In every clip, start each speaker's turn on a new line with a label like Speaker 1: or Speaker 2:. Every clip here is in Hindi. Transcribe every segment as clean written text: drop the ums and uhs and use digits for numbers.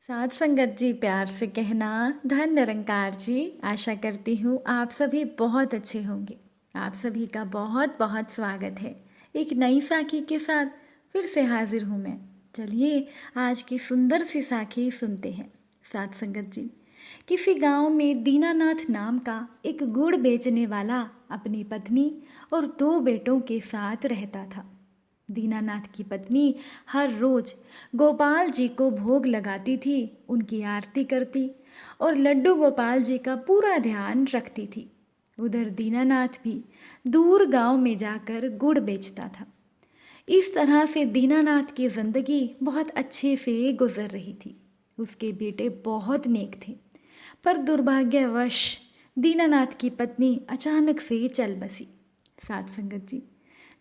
Speaker 1: साथ संगत जी, प्यार से कहना। धन निरंकार जी, आशा करती हूँ आप सभी बहुत अच्छे होंगे। आप सभी का बहुत बहुत स्वागत है। एक नई साखी के साथ फिर से हाजिर हूँ मैं। चलिए आज की सुंदर सी साखी सुनते हैं। साथ संगत जी, किसी गांव में दीनानाथ नाम का एक गुड़ बेचने वाला अपनी पत्नी और दो बेटों के साथ रहता था। दीनानाथ की पत्नी हर रोज गोपाल जी को भोग लगाती थी, उनकी आरती करती और लड्डू गोपाल जी का पूरा ध्यान रखती थी। उधर दीनानाथ भी दूर गांव में जाकर गुड़ बेचता था। इस तरह से दीनानाथ की जिंदगी बहुत अच्छे से गुजर रही थी। उसके बेटे बहुत नेक थे, पर दुर्भाग्यवश दीनानाथ की पत्नी अचानक से चल बसी। साथ संगत जी,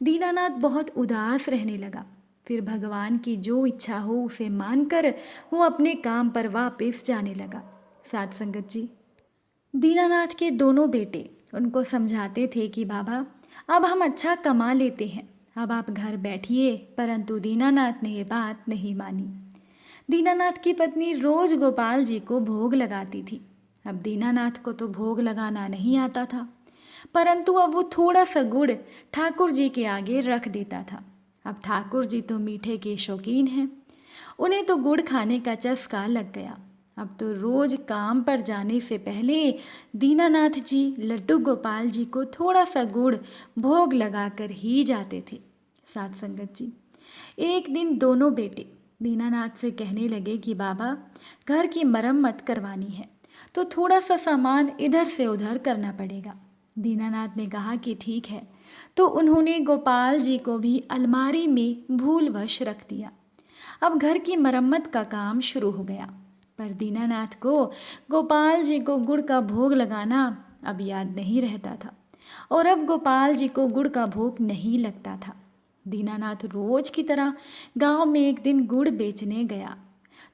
Speaker 1: दीनानाथ बहुत उदास रहने लगा। फिर भगवान की जो इच्छा हो उसे मानकर वो अपने काम पर वापस जाने लगा। साथ संगत जी, दीनानाथ के दोनों बेटे उनको समझाते थे कि बाबा, अब हम अच्छा कमा लेते हैं, अब आप घर बैठिए, परंतु दीनानाथ ने ये बात नहीं मानी। दीनानाथ की पत्नी रोज गोपाल जी को भोग लगाती थी। अब दीनानाथ को तो भोग लगाना नहीं आता था, परंतु अब वो थोड़ा सा गुड़ ठाकुर जी के आगे रख देता था। अब ठाकुर जी तो मीठे के शौकीन हैं, उन्हें तो गुड़ खाने का चस्का लग गया। अब तो रोज काम पर जाने से पहले दीनानाथ जी लड्डू गोपाल जी को थोड़ा सा गुड़ भोग लगाकर ही जाते थे। साथ संगत जी, एक दिन दोनों बेटे दीनानाथ से कहने लगे कि बाबा, घर की मरम्मत करवानी है तो थोड़ा सा सामान इधर से उधर करना पड़ेगा। दीनानाथ ने कहा कि ठीक है, तो उन्होंने गोपाल जी को भी अलमारी में भूलवश रख दिया। अब घर की मरम्मत का काम शुरू हो गया, पर दीनानाथ को गोपाल जी को गुड़ का भोग लगाना अब याद नहीं रहता था और अब गोपाल जी को गुड़ का भोग नहीं लगता था। दीनानाथ रोज की तरह गांव में एक दिन गुड़ बेचने गया,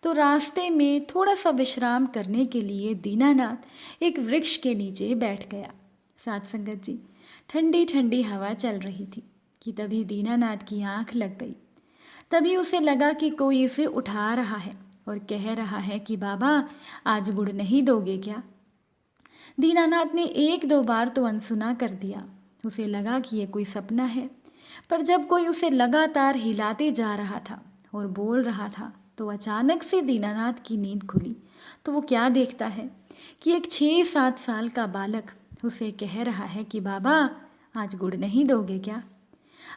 Speaker 1: तो रास्ते में थोड़ा सा विश्राम करने के लिए दीनानाथ एक वृक्ष के नीचे बैठ गया। साथ संगत जी, ठंडी ठंडी हवा चल रही थी कि तभी दीनानाथ की आंख लग गई। तभी उसे लगा कि कोई इसे उठा रहा है और कह रहा है कि बाबा, आज गुड़ नहीं दोगे क्या। दीनानाथ ने एक दो बार तो अनसुना कर दिया। उसे लगा कि ये कोई सपना है, पर जब कोई उसे लगातार हिलाते जा रहा था और बोल रहा था, तो अचानक से दीनानाथ की नींद खुली। तो वो क्या देखता है कि एक 6-7 साल का बालक उसे कह रहा है कि बाबा, आज गुड़ नहीं दोगे क्या।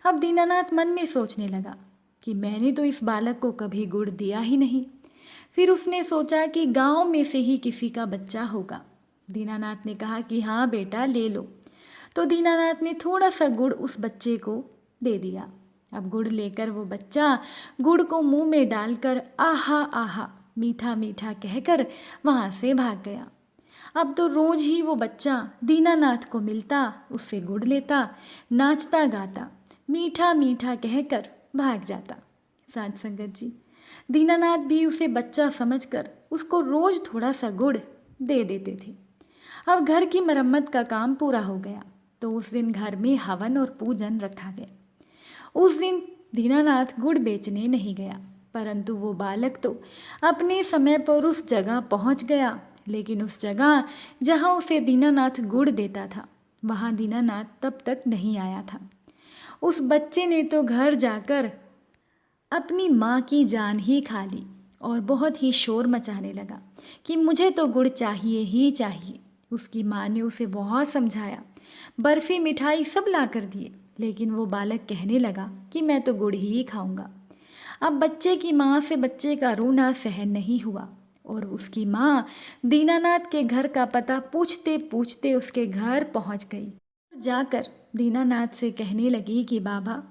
Speaker 1: अब दीनानाथ मन में सोचने लगा कि मैंने तो इस बालक को कभी गुड़ दिया ही नहीं। फिर उसने सोचा कि गांव में से ही किसी का बच्चा होगा। दीनानाथ ने कहा कि हाँ बेटा, ले लो। तो दीनानाथ ने थोड़ा सा गुड़ उस बच्चे को दे दिया। अब गुड़ लेकर वो बच्चा गुड़ को मुंह में डालकर आहा आहा मीठा मीठा कहकर वहां से भाग गया। अब तो रोज ही वो बच्चा दीनानाथ को मिलता, उससे गुड़ लेता, नाचता गाता, मीठा मीठा कहकर भाग जाता। साथ संगत जी, दीनानाथ भी उसे बच्चा समझकर उसको रोज थोड़ा सा गुड़ दे देते थे। अब घर की मरम्मत का काम पूरा हो गया, तो उस दिन घर में हवन और पूजन रखा गया। उस दिन दीनानाथ गुड़ बेचने नहीं गया, परंतु वो बालक तो अपने समय पर उस जगह पहुंच गया। लेकिन उस जगह जहां उसे दीनानाथ गुड़ देता था, वहां दीनानाथ तब तक नहीं आया था। उस बच्चे ने तो घर जाकर अपनी माँ की जान ही खा ली और बहुत ही शोर मचाने लगा कि मुझे तो गुड़ चाहिए ही चाहिए। उसकी माँ ने उसे बहुत समझाया, बर्फ़ी मिठाई सब ला कर दिए, लेकिन वो बालक कहने लगा कि मैं तो गुड़ ही खाऊंगा। अब बच्चे की माँ से बच्चे का रोना सहन नहीं हुआ और उसकी माँ दीनानाथ के घर का पता पूछते पूछते उसके घर पहुँच गई। जाकर दीनानाथ से कहने लगी कि बाबा,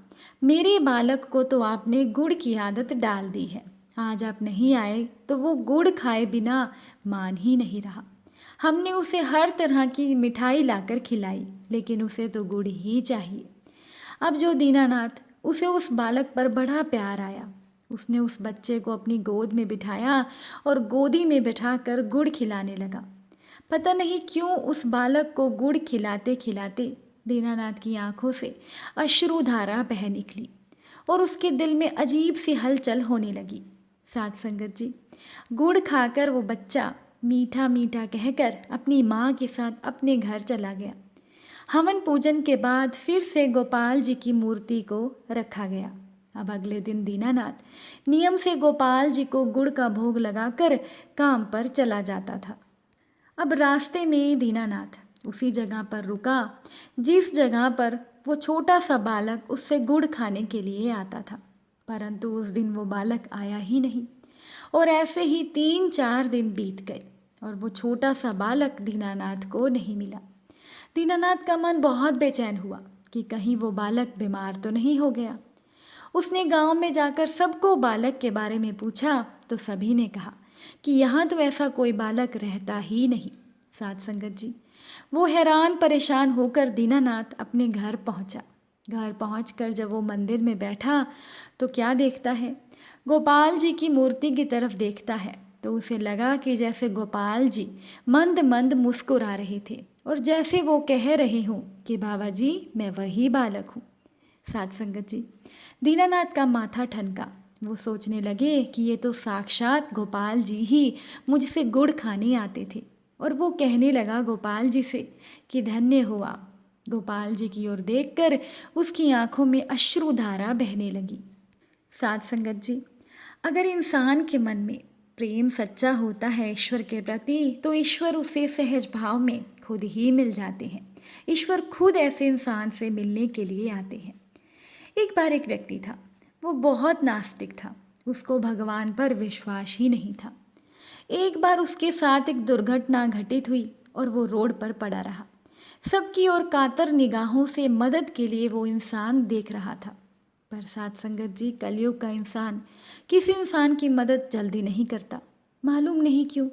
Speaker 1: मेरे बालक को तो आपने गुड़ की आदत डाल दी है। आज आप नहीं आए तो वो गुड़ खाए बिना मान ही नहीं रहा। हमने उसे हर तरह की मिठाई लाकर खिलाई, लेकिन उसे तो गुड़ ही चाहिए। अब जो दीनानाथ, उसे उस बालक पर बड़ा प्यार आया। उसने उस बच्चे को अपनी गोद में बिठाया और गोदी में बिठाकर गुड़ खिलाने लगा। पता नहीं क्यों उस बालक को गुड़ खिलाते खिलाते दीनानाथ की आंखों से अश्रुधारा बह निकली और उसके दिल में अजीब सी हलचल होने लगी। साथ संगत जी, गुड़ खाकर वो बच्चा मीठा मीठा कहकर अपनी माँ के साथ अपने घर चला गया। हवन पूजन के बाद फिर से गोपाल जी की मूर्ति को रखा गया। अब अगले दिन दीनानाथ नियम से गोपाल जी को गुड़ का भोग लगाकर काम पर चला जाता था। अब रास्ते में दीनानाथ उसी जगह पर रुका जिस जगह पर वो छोटा सा बालक उससे गुड़ खाने के लिए आता था, परंतु उस दिन वो बालक आया ही नहीं। और ऐसे ही 3-4 दिन बीत गए और वो छोटा सा बालक दीनानाथ को नहीं मिला। दीनानाथ का मन बहुत बेचैन हुआ कि कहीं वो बालक बीमार तो नहीं हो गया। उसने गांव में जाकर सबको बालक के बारे में पूछा तो सभी ने कहा कि यहाँ तो ऐसा कोई बालक रहता ही नहीं। साथ संगत जी, वो हैरान परेशान होकर दीनानाथ अपने घर पहुँचा। घर पहुँचकर जब वो मंदिर में बैठा तो क्या देखता है, गोपाल जी की मूर्ति की तरफ देखता है तो उसे लगा कि जैसे गोपाल जी मंद मंद मुस्कुरा रहे थे और जैसे वो कह रहे हों कि बाबा जी मैं वही बालक हूँ। साथ संगत जी, दीनानाथ का माथा ठनका। वो सोचने लगे कि ये तो साक्षात गोपाल जी ही मुझसे गुड़ खाने आते थे। और वो कहने लगा गोपाल जी से कि धन्य हो आप। गोपाल जी की ओर देखकर उसकी आंखों में अश्रुधारा बहने लगी। साथ संगत जी, अगर इंसान के मन में प्रेम सच्चा होता है ईश्वर के प्रति तो ईश्वर उसे सहज भाव में खुद ही मिल जाते हैं। ईश्वर खुद ऐसे इंसान से मिलने के लिए आते हैं। एक बार एक व्यक्ति था, वो बहुत नास्तिक था, उसको भगवान पर विश्वास ही नहीं था। एक बार उसके साथ एक दुर्घटना घटित हुई और वो रोड पर पड़ा रहा। सबकी ओर कातर निगाहों से मदद के लिए वो इंसान देख रहा था। पर साथ संगत जी, कलयुग का इंसान किसी इंसान की मदद जल्दी नहीं करता, मालूम नहीं क्यों।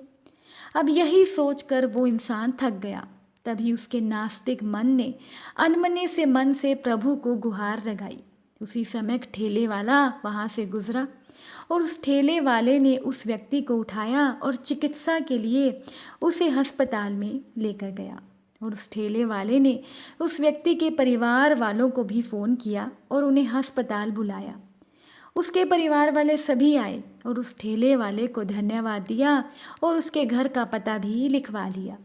Speaker 1: अब यही सोचकर वो इंसान थक गया। तभी उसके नास्तिक मन ने अनमने से मन से प्रभु को गुहार लगाई। उसी समय एक ठेले वाला वहाँ से गुजरा और उस ठेले वाले ने उस व्यक्ति को उठाया और चिकित्सा के लिए उसे अस्पताल में लेकर गया। और उस ठेले वाले ने उस व्यक्ति के परिवार वालों को भी फ़ोन किया और उन्हें अस्पताल बुलाया। उसके परिवार वाले सभी आए और उस ठेले वाले को धन्यवाद दिया और उसके घर का पता भी लिखवा लिया।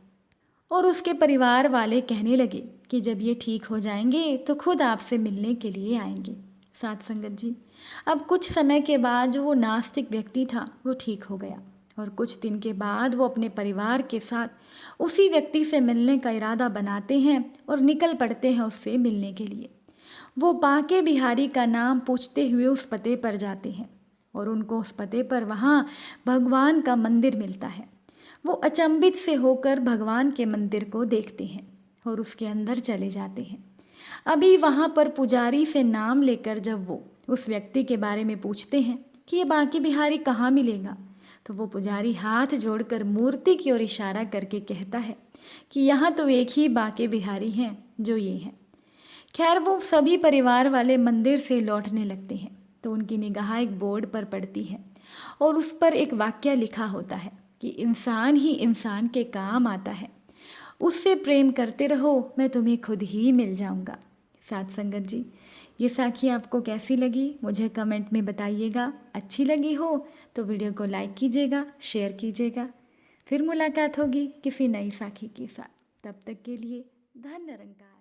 Speaker 1: और उसके परिवार वाले कहने लगे कि जब ये ठीक हो जाएंगे तो खुद आपसे मिलने के लिए आएंगे। साथ संगत जी, अब कुछ समय के बाद जो वो नास्तिक व्यक्ति था वो ठीक हो गया और कुछ दिन के बाद वो अपने परिवार के साथ उसी व्यक्ति से मिलने का इरादा बनाते हैं और निकल पड़ते हैं उससे मिलने के लिए। वो बांके बिहारी का नाम पूछते हुए उस पते पर जाते हैं और उनको उस पते पर वहाँ भगवान का मंदिर मिलता है। वो अचंभित से होकर भगवान के मंदिर को देखते हैं और उसके अंदर चले जाते हैं। अभी वहाँ पर पुजारी से नाम लेकर जब वो उस व्यक्ति के बारे में पूछते हैं कि ये बांके बिहारी कहाँ मिलेगा, तो वो पुजारी हाथ जोड़कर मूर्ति की ओर इशारा करके कहता है कि यहाँ तो एक ही बांके बिहारी हैं जो ये हैं। खैर, वो सभी परिवार वाले मंदिर से लौटने लगते हैं तो उनकी निगाह एक बोर्ड पर पड़ती है और उस पर एक वाक्य लिखा होता है कि इंसान ही इंसान के काम आता है, उससे प्रेम करते रहो, मैं तुम्हें खुद ही मिल जाऊंगा। साथ संगत जी, ये साखी आपको कैसी लगी मुझे कमेंट में बताइएगा। अच्छी लगी हो तो वीडियो को लाइक कीजिएगा, शेयर कीजिएगा। फिर मुलाकात होगी किसी नई साखी के साथ। तब तक के लिए धन्य निरंकार।